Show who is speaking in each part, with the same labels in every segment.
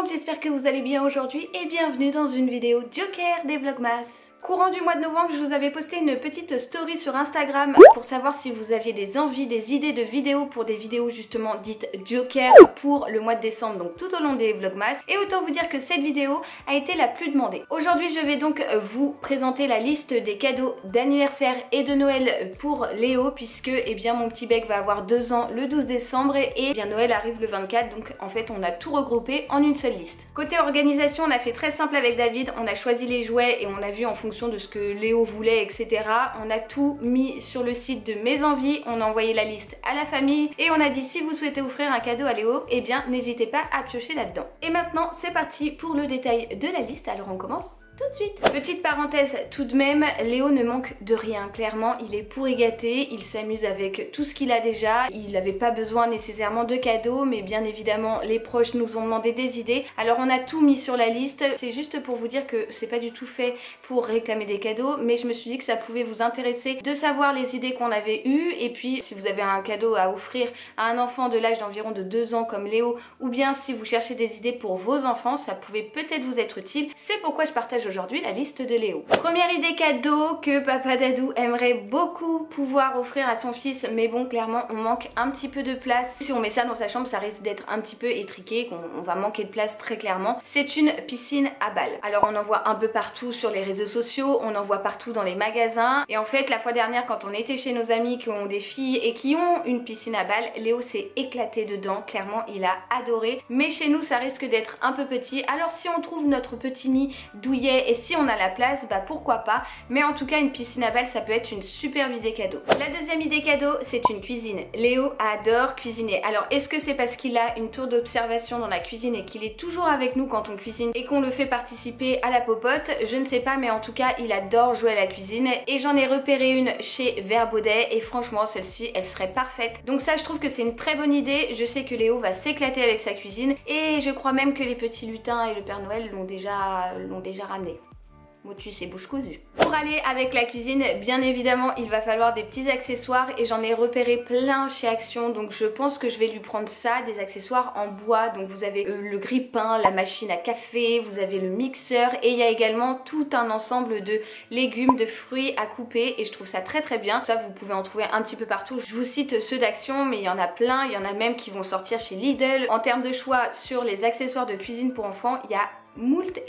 Speaker 1: monde, j'espère que vous allez bien aujourd'hui et bienvenue dans une vidéo Joker des Vlogmas. Courant du mois de novembre, je vous avais posté une petite story sur Instagram pour savoir si vous aviez des envies, des idées de vidéos pour des vidéos justement dites Joker pour le mois de décembre, donc tout au long des Vlogmas. Et autant vous dire que cette vidéo a été la plus demandée. Aujourd'hui, je vais donc vous présenter la liste des cadeaux d'anniversaire et de Noël pour Léo, puisque eh bien, mon petit bec va avoir 2 ans le 12 décembre et eh bien, Noël arrive le 24, donc en fait on a tout regroupé en une seule liste. Côté organisation, on a fait très simple avec David, on a choisi les jouets et on a vu en fonction de ce que Léo voulait, etc. On a tout mis sur le site de Mes Envies, on a envoyé la liste à la famille et on a dit si vous souhaitez offrir un cadeau à Léo, eh bien n'hésitez pas à piocher là-dedans. Et maintenant c'est parti pour le détail de la liste, alors on commence tout de suite. Petite parenthèse tout de même, Léo ne manque de rien, clairement il est pourri gâté, il s'amuse avec tout ce qu'il a déjà, il n'avait pas besoin nécessairement de cadeaux, mais bien évidemment les proches nous ont demandé des idées, alors on a tout mis sur la liste, c'est juste pour vous dire que c'est pas du tout fait pour réclamer des cadeaux, mais je me suis dit que ça pouvait vous intéresser de savoir les idées qu'on avait eues, et puis si vous avez un cadeau à offrir à un enfant de l'âge d'environ de 2 ans comme Léo, ou bien si vous cherchez des idées pour vos enfants, ça pouvait peut-être vous être utile, c'est pourquoi je partage aujourd'hui la liste de Léo. Première idée cadeau que Papa Dadou aimerait beaucoup pouvoir offrir à son fils, mais bon clairement on manque un petit peu de place. Si on met ça dans sa chambre ça risque d'être un petit peu étriqué, qu'on va manquer de place très clairement. C'est une piscine à balles. Alors on en voit un peu partout sur les réseaux sociaux, on en voit partout dans les magasins, et en fait la fois dernière quand on était chez nos amis qui ont des filles et qui ont une piscine à balles, Léo s'est éclaté dedans, clairement il a adoré, mais chez nous ça risque d'être un peu petit, alors si on trouve notre petit nid douillet et si on a la place, bah pourquoi pas, mais en tout cas une piscine à balles ça peut être une superbe idée cadeau. La deuxième idée cadeau c'est une cuisine. Léo adore cuisiner, alors est-ce que c'est parce qu'il a une tour d'observation dans la cuisine et qu'il est toujours avec nous quand on cuisine et qu'on le fait participer à la popote, je ne sais pas, mais en tout cas il adore jouer à la cuisine et j'en ai repéré une chez Verbaudet et franchement celle-ci elle serait parfaite, donc ça je trouve que c'est une très bonne idée. Je sais que Léo va s'éclater avec sa cuisine et je crois même que les petits lutins et le Père Noël l'ont déjà ramené. Motus et bouche cousue. Pour aller avec la cuisine, bien évidemment, il va falloir des petits accessoires et j'en ai repéré plein chez Action, donc je pense que je vais lui prendre ça, des accessoires en bois. Donc vous avez le grille-pain, la machine à café, vous avez le mixeur et il y a également tout un ensemble de légumes, de fruits à couper et je trouve ça très bien. Ça vous pouvez en trouver un petit peu partout. Je vous cite ceux d'Action, mais il y en a plein, il y en a même qui vont sortir chez Lidl. En termes de choix sur les accessoires de cuisine pour enfants, il y a moult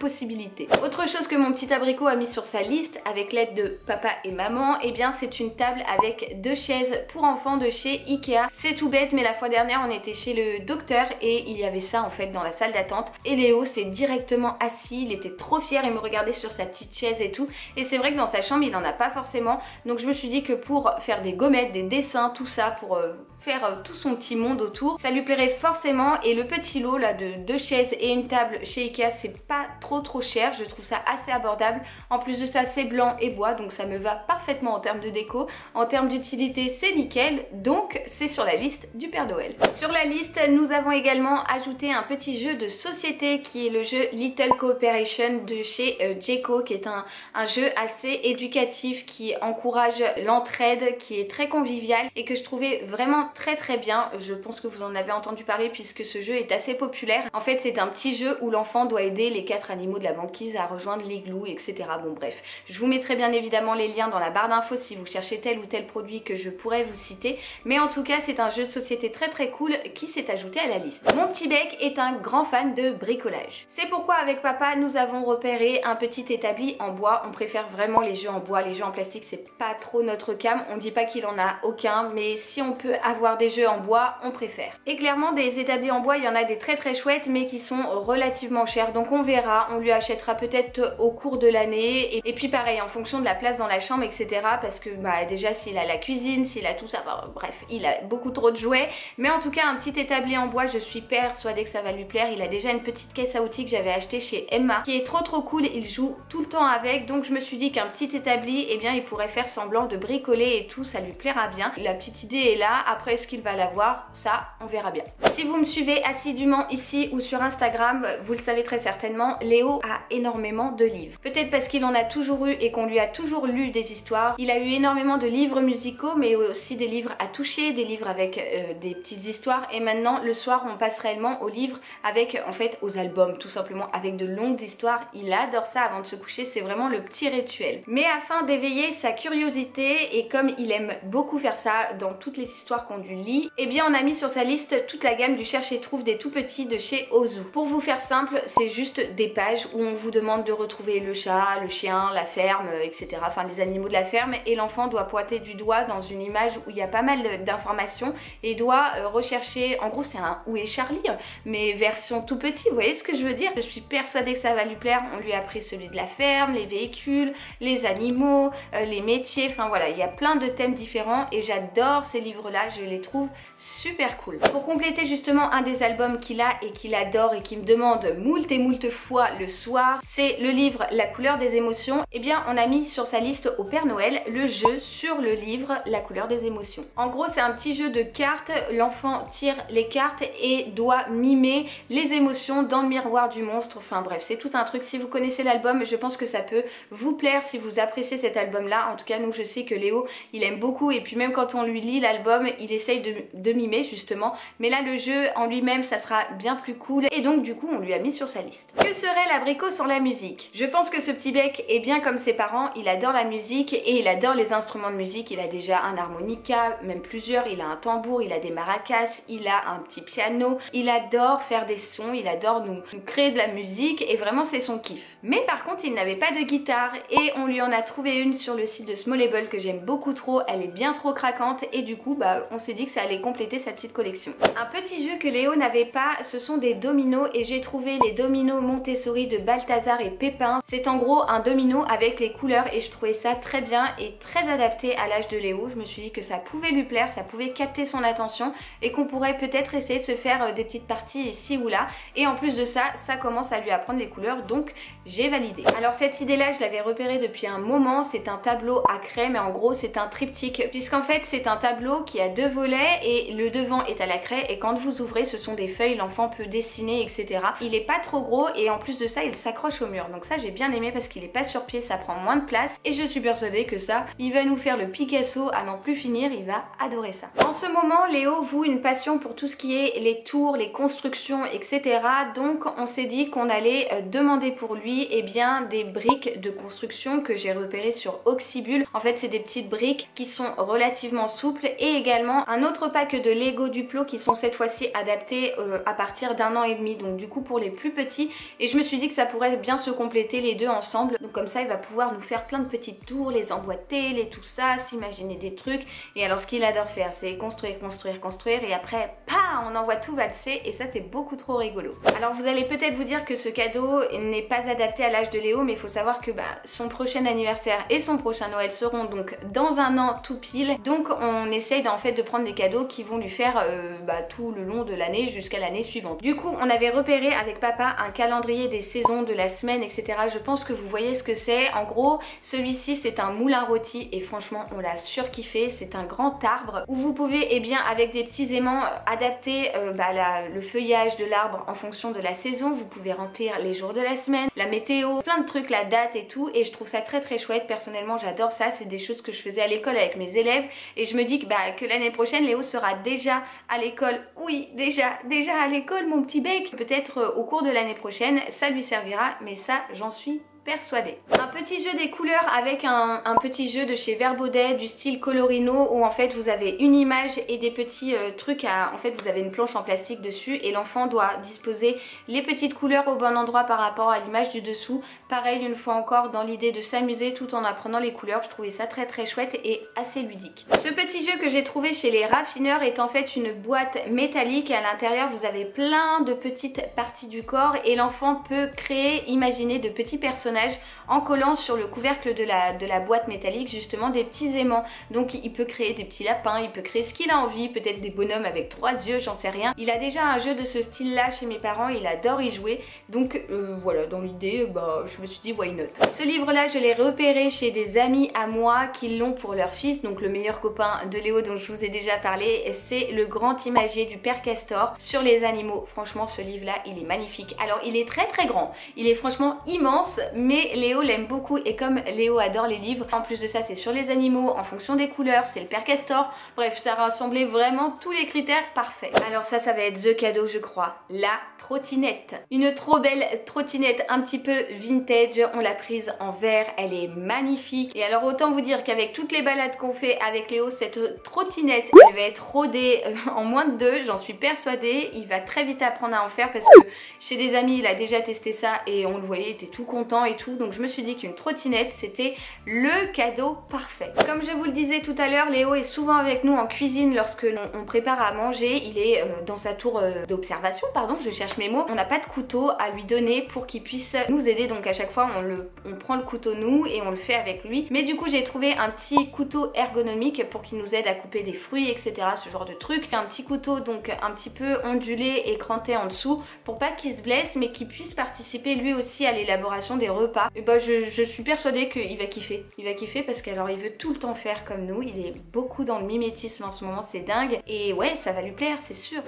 Speaker 1: possibilités. Autre chose que mon petit abricot a mis sur sa liste avec l'aide de papa et maman, et eh bien c'est une table avec 2 chaises pour enfants de chez Ikea. C'est tout bête, mais la fois dernière on était chez le docteur et il y avait ça en fait dans la salle d'attente et Léo s'est directement assis, il était trop fier, il me regardait sur sa petite chaise et tout, et c'est vrai que dans sa chambre il en a pas forcément, donc je me suis dit que pour faire des gommettes, des dessins, tout ça, pour faire tout son petit monde autour, ça lui plairait forcément. Et le petit lot là de 2 chaises et une table chez Ikea, c'est pas trop cher, je trouve ça assez abordable. En plus de ça c'est blanc et bois, donc ça me va parfaitement en termes de déco. En termes d'utilité c'est nickel, donc c'est sur la liste du Père Noël. Sur la liste nous avons également ajouté un petit jeu de société qui est le jeu Little Cooperation de chez Jeko, qui est un jeu assez éducatif qui encourage l'entraide, qui est très convivial et que je trouvais vraiment très bien. Je pense que vous en avez entendu parler puisque ce jeu est assez populaire. En fait c'est un petit jeu où l'enfant doit aider les 4 animaux de la banquise à rejoindre l'igloo, etc. Bon bref, je vous mettrai bien évidemment les liens dans la barre d'infos si vous cherchez tel ou tel produit que je pourrais vous citer, mais en tout cas c'est un jeu de société très cool qui s'est ajouté à la liste. Mon petit bec est un grand fan de bricolage. C'est pourquoi avec papa nous avons repéré un petit établi en bois. On préfère vraiment les jeux en bois, les jeux en plastique c'est pas trop notre cam, on dit pas qu'il en a aucun, mais si on peut avoir des jeux en bois on préfère. Et clairement des établis en bois il y en a des très chouettes mais qui sont relativement chers, donc on verra, on lui achètera peut-être au cours de l'année et puis pareil en fonction de la place dans la chambre, etc. parce que bah déjà s'il a la cuisine, s'il a tout ça, bah, bref il a beaucoup trop de jouets, mais en tout cas un petit établi en bois je suis persuadée que ça va lui plaire. Il a déjà une petite caisse à outils que j'avais acheté chez Emma qui est trop cool, il joue tout le temps avec, donc je me suis dit qu'un petit établi, eh bien il pourrait faire semblant de bricoler et tout, ça lui plaira bien. La petite idée est là, après est-ce qu'il va l'avoir, ça on verra bien. Si vous me suivez assidûment ici ou sur Instagram, Instagram, vous le savez très certainement, Léo a énormément de livres. Peut-être parce qu'il en a toujours eu et qu'on lui a toujours lu des histoires. Il a eu énormément de livres musicaux, mais aussi des livres à toucher, des livres avec des petites histoires. Et maintenant, le soir, on passe réellement aux livres avec, en fait, aux albums, tout simplement, avec de longues histoires. Il adore ça avant de se coucher, c'est vraiment le petit rituel. Mais afin d'éveiller sa curiosité, et comme il aime beaucoup faire ça dans toutes les histoires qu'on lui lit, eh bien on a mis sur sa liste toute la gamme du Cherche et Trouve des tout petits de chez Ozu. Pour vous faire simple, c'est juste des pages où on vous demande de retrouver le chat, le chien, la ferme, etc. Enfin les animaux de la ferme, et l'enfant doit pointer du doigt dans une image où il y a pas mal d'informations et doit rechercher, en gros c'est un Où est Charlie, mais version tout petit, vous voyez ce que je veux dire? Je suis persuadée que ça va lui plaire. On lui a pris celui de la ferme, les véhicules, les animaux, les métiers, enfin voilà, il y a plein de thèmes différents et j'adore ces livres-là, je les trouve super cool. Pour compléter justement un des albums qu'il a et qu'il adore et qui me demande moult et moult fois le soir, c'est le livre La couleur des émotions. Eh bien on a mis sur sa liste au Père Noël le jeu sur le livre La couleur des émotions. En gros c'est un petit jeu de cartes, l'enfant tire les cartes et doit mimer les émotions dans le miroir du monstre, enfin bref c'est tout un truc. Si vous connaissez l'album, je pense que ça peut vous plaire si vous appréciez cet album là. En tout cas nous je sais que Léo il aime beaucoup, et puis même quand on lui lit l'album il essaye de mimer justement, mais là le jeu en lui-même ça sera bien plus cool et donc du coup on lui a mis sur sa liste. Que serait l'abricot sans la musique? Je pense que ce petit bec est bien comme ses parents, il adore la musique et il adore les instruments de musique. Il a déjà un harmonica, même plusieurs, il a un tambour, il a des maracas, il a un petit piano, il adore faire des sons, il adore nous créer de la musique et vraiment c'est son kiff. Mais par contre il n'avait pas de guitare et on lui en a trouvé une sur le site de Smallable que j'aime beaucoup trop, elle est bien trop craquante et du coup bah on s'est dit que ça allait compléter sa petite collection. Un petit jeu que Léo n'avait pas, ce sont des dominos, et j'ai trouvé les dominos Montessori de Balthazar et Pépin. C'est en gros un domino avec les couleurs et je trouvais ça très bien et très adapté à l'âge de Léo. Je me suis dit que ça pouvait lui plaire, ça pouvait capter son attention et qu'on pourrait peut-être essayer de se faire des petites parties ici ou là, et en plus de ça, ça commence à lui apprendre les couleurs, donc j'ai validé. Alors cette idée là je l'avais repérée depuis un moment, c'est un tableau à craie, mais en gros c'est un triptyque, puisqu'en fait c'est un tableau qui a deux volets et le devant est à la craie, et quand vous ouvrez ce sont des feuilles, l'enfant peut dessiner etc. Il est pas trop gros et en plus de ça il s'accroche au mur, donc ça j'ai bien aimé parce qu'il est pas sur pied, ça prend moins de place et je suis persuadée que ça il va nous faire le Picasso à n'en plus finir, il va adorer ça. En ce moment Léo voue une passion pour tout ce qui est les tours, les constructions etc. Donc on s'est dit qu'on allait demander pour lui bien des briques de construction que j'ai repérées sur Oxybul. En fait c'est des petites briques qui sont relativement souples, et également un autre pack de Lego Duplo qui sont cette fois-ci adaptés à partir d'1 an et demi, donc du coup pour les plus petits, et je me suis dit que ça pourrait bien se compléter les deux ensemble, donc comme ça il va pouvoir nous faire plein de petites tours, les emboîter, les tout ça, s'imaginer des trucs. Et alors ce qu'il adore faire c'est construire, construire, construire, et après on envoie tout valser, et ça c'est beaucoup trop rigolo. Alors vous allez peut-être vous dire que ce cadeau n'est pas adapté à l'âge de Léo, mais il faut savoir que son prochain anniversaire et son prochain Noël seront donc dans un an tout pile, donc on essaye en fait de prendre des cadeaux qui vont lui faire tout le long de l'année jusqu'à l'année suivante. Du coup on avait repéré avec papa un calendrier des saisons, de la semaine etc. Je pense que vous voyez ce que c'est. En gros celui-ci c'est un moulin rôti et franchement on l'a surkiffé. C'est un grand arbre où vous pouvez avec des petits aimants adapter le feuillage de l'arbre en fonction de la saison. Vous pouvez remplir les jours de la semaine, la météo, plein de trucs, la date et tout, et je trouve ça très très chouette. Personnellement j'adore ça, c'est des choses que je faisais à l'école avec mes élèves, et je me dis que l'année prochaine Léo sera déjà à l'école. Oui, déjà à l'école mon petit bec. Peut-être au cours de l'année prochaine ça lui servira, mais ça j'en suis persuadée. Un petit jeu des couleurs avec un petit jeu de chez Verbaudet du style Colorino, où en fait vous avez une image et des petits trucs en fait vous avez une planche en plastique dessus et l'enfant doit disposer les petites couleurs au bon endroit par rapport à l'image du dessous. Pareil une fois encore dans l'idée de s'amuser tout en apprenant les couleurs. Je trouvais ça très très chouette et assez ludique. Ce petit jeu que j'ai trouvé chez les raffineurs est en fait une boîte métallique, et à l'intérieur vous avez plein de petites parties du corps et l'enfant peut créer, imaginer de petits personnages personnage en collant sur le couvercle de la boîte métallique justement des petits aimants. Donc il peut créer des petits lapins, il peut créer ce qu'il a envie, peut-être des bonhommes avec 3 yeux, j'en sais rien. Il a déjà un jeu de ce style là chez mes parents, il adore y jouer. Donc voilà, dans l'idée, je me suis dit why not. Ce livre là je l'ai repéré chez des amis à moi qui l'ont pour leur fils, donc le meilleur copain de Léo dont je vous ai déjà parlé, c'est Le Grand Imagier du Père Castor sur les animaux. Franchement ce livre là il est magnifique. Alors il est très très grand, il est franchement immense, mais Léo l'aime beaucoup et comme Léo adore les livres, en plus de ça c'est sur les animaux, en fonction des couleurs, c'est le Père Castor, bref ça rassemblait vraiment tous les critères parfaits. Alors ça va être the cadeau je crois, la trottinette. Une trop belle trottinette un petit peu vintage, on l'a prise en verre, elle est magnifique. Et alors autant vous dire qu'avec toutes les balades qu'on fait avec Léo, cette trottinette elle va être rodée en moins de 2, j'en suis persuadée. Il va très vite apprendre à en faire parce que chez des amis il a déjà testé ça et on le voyait, il était tout content et tout. Donc je me suis dit qu'une trottinette c'était le cadeau parfait. Comme je vous le disais tout à l'heure, Léo est souvent avec nous en cuisine lorsque on prépare à manger. Il est dans sa tour d'observation, pardon, je cherche mes mots. On n'a pas de couteau à lui donner pour qu'il puisse nous aider, donc à chaque fois on prend le couteau nous et on le fait avec lui. Mais du coup j'ai trouvé un petit couteau ergonomique pour qu'il nous aide à couper des fruits, etc., ce genre de truc. Un petit couteau donc un petit peu ondulé et cranté en dessous pour pas qu'il se blesse mais qu'il puisse participer lui aussi à l'élaboration des repas. Et je suis persuadée qu'il va kiffer. Il va kiffer parce qu'alors il veut tout le temps faire comme nous, il est beaucoup dans le mimétisme en ce moment, c'est dingue. Et ouais, ça va lui plaire, c'est sûr.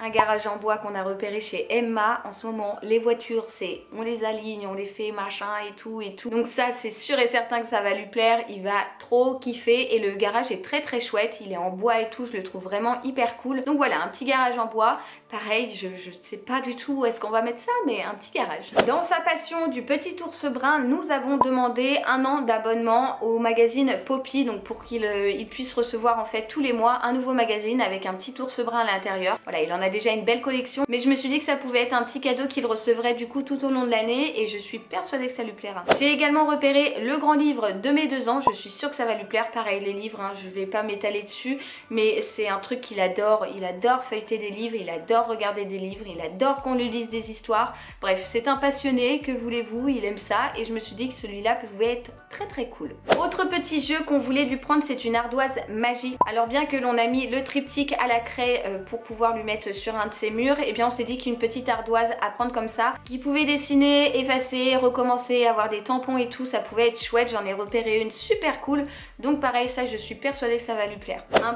Speaker 1: Un garage en bois qu'on a repéré chez Emma. En ce moment, les voitures, c'est on les aligne, on les fait machin et tout et tout. Donc ça, c'est sûr et certain que ça va lui plaire. Il va trop kiffer et le garage est très très chouette. Il est en bois et tout, je le trouve vraiment hyper cool. Donc voilà, un petit garage en bois. Pareil, je sais pas du tout où est-ce qu'on va mettre ça, mais un petit garage. Dans sa passion du petit ours brun, nous avons demandé 1 an d'abonnement au magazine Poppy, donc pour qu'il puisse recevoir en fait tous les mois un nouveau magazine avec un petit ours brun à l'intérieur. Voilà, il en a déjà une belle collection, mais je me suis dit que ça pouvait être un petit cadeau qu'il recevrait du coup tout au long de l'année et je suis persuadée que ça lui plaira. J'ai également repéré le grand livre de mes 2 ans, je suis sûre que ça va lui plaire. Pareil, les livres, je vais pas m'étaler dessus, mais c'est un truc qu'il adore. Il adore feuilleter des livres, il adore regarder des livres, il adore qu'on lui lise des histoires. Bref, c'est un passionné, que voulez-vous, il aime ça et je me suis dit que celui-là pouvait être très très cool. Autre petit jeu qu'on voulait lui prendre, c'est une ardoise magie. Alors bien que l'on a mis le triptyque à la craie pour pouvoir lui mettre sur un de ses murs, et bien on s'est dit qu'une petite ardoise à prendre comme ça, qui pouvait dessiner, effacer, recommencer, avoir des tampons et tout, ça pouvait être chouette. J'en ai repéré une super cool, donc pareil, ça je suis persuadée que ça va lui plaire. Un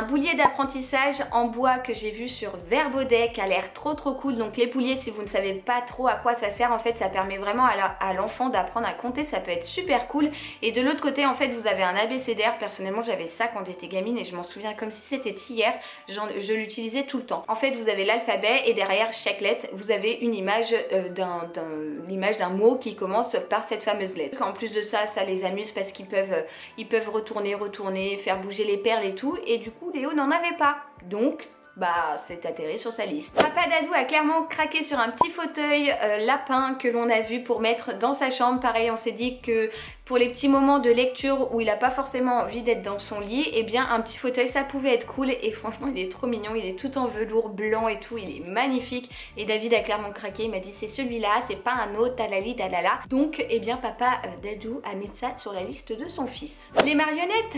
Speaker 1: boulier d'apprentissage en bois que j'ai vu sur Verbaudet, qui a l'air trop cool. Donc les bouliers, si vous ne savez pas trop à quoi ça sert, en fait ça permet vraiment à l'enfant d'apprendre à compter, ça peut être super cool. Et de l'autre côté en fait vous avez un abécédaire. Personnellement j'avais ça quand j'étais gamine et je m'en souviens comme si c'était hier, je l'utilisais tout le temps. En fait vous avez l'alphabet et derrière chaque lettre vous avez une image d'un mot qui commence par cette fameuse lettre. En plus de ça, ça les amuse parce qu'ils peuvent retourner, faire bouger les perles et tout, et du coup Léo n'en avait pas, donc c'est atterri sur sa liste. Papa Dadou a clairement craqué sur un petit fauteuil lapin que l'on a vu pour mettre dans sa chambre. Pareil, on s'est dit que pour les petits moments de lecture où il n'a pas forcément envie d'être dans son lit, et bien un petit fauteuil ça pouvait être cool. Et franchement il est trop mignon, il est tout en velours blanc et tout, il est magnifique. Et David a clairement craqué, il m'a dit c'est celui-là, c'est pas un autre, talali talala. Donc et bien papa Dadou a mis ça sur la liste de son fils. Les marionnettes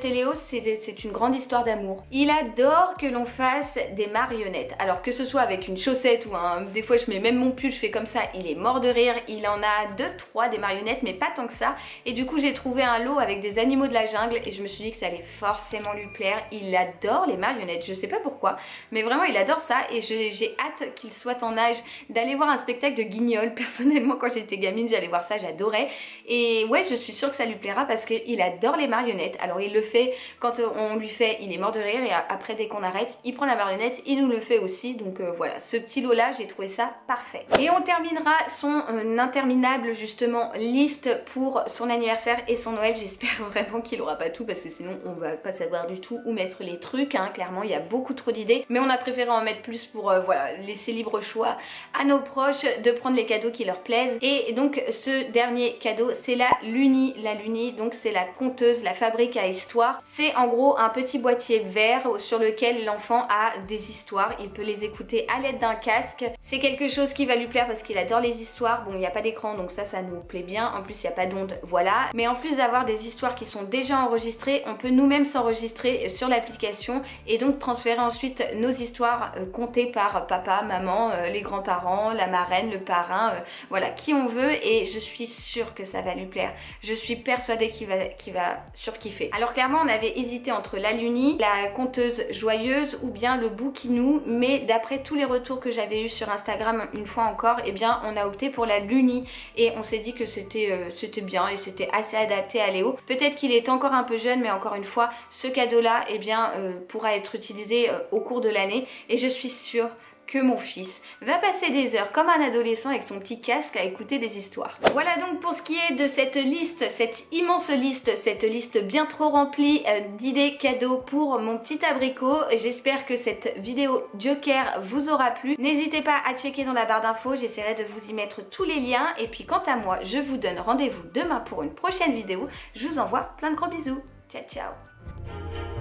Speaker 1: et Léo, c'est une grande histoire d'amour. Il adore que l'on fasse des marionnettes, alors que ce soit avec une chaussette ou des fois je mets même mon pull, je fais comme ça, il est mort de rire. Il en a 2-3 des marionnettes, mais pas tant que ça. Et du coup j'ai trouvé un lot avec des animaux de la jungle et je me suis dit que ça allait forcément lui plaire. Il adore les marionnettes, je sais pas pourquoi, mais vraiment il adore ça et j'ai hâte qu'il soit en âge d'aller voir un spectacle de Guignol. Personnellement quand j'étais gamine j'allais voir ça, j'adorais. Et ouais, je suis sûre que ça lui plaira parce qu'il adore les marionnettes. Alors il le fait quand on lui fait, il est mort de rire, et après dès qu'on arrête il prend la marionnette, il nous le fait aussi. Donc voilà, ce petit lot là j'ai trouvé ça parfait. Et on terminera son interminable justement liste pour son anniversaire et son Noël. J'espère vraiment qu'il aura pas tout parce que sinon on va pas savoir du tout où mettre les trucs, hein. Clairement il y a beaucoup trop d'idées, mais on a préféré en mettre plus pour voilà, laisser libre choix à nos proches de prendre les cadeaux qui leur plaisent. Et donc ce dernier cadeau, c'est la Luni. La Luni, donc c'est la conteuse, la fabrique à histoire. C'est en gros un petit boîtier vert sur lequel l'enfant a des histoires. Il peut les écouter à l'aide d'un casque. C'est quelque chose qui va lui plaire parce qu'il adore les histoires. Bon, il n'y a pas d'écran, donc ça nous plaît bien. En plus, il n'y a pas d'onde, voilà. Mais en plus d'avoir des histoires qui sont déjà enregistrées, on peut nous-mêmes s'enregistrer sur l'application et donc transférer ensuite nos histoires contées par papa, maman, les grands-parents, la marraine, le parrain, voilà, qui on veut. Et je suis sûre que ça va lui plaire. Je suis persuadée qu'il va surkiffer. Alors clairement, on avait hésité entre la Luni, la conteuse joyeuse ou bien le bouquinou, mais d'après tous les retours que j'avais eu sur Instagram une fois encore, eh bien on a opté pour la Luni et on s'est dit que c'était bien et c'était assez adapté à Léo. Peut-être qu'il est encore un peu jeune, mais encore une fois, ce cadeau-là, eh bien pourra être utilisé au cours de l'année et je suis sûre que mon fils va passer des heures comme un adolescent avec son petit casque à écouter des histoires. Voilà donc pour ce qui est de cette liste, cette immense liste, cette liste bien trop remplie d'idées cadeaux pour mon petit abricot. J'espère que cette vidéo Joker vous aura plu. N'hésitez pas à checker dans la barre d'infos, j'essaierai de vous y mettre tous les liens. Et puis quant à moi, je vous donne rendez-vous demain pour une prochaine vidéo. Je vous envoie plein de gros bisous. Ciao ciao.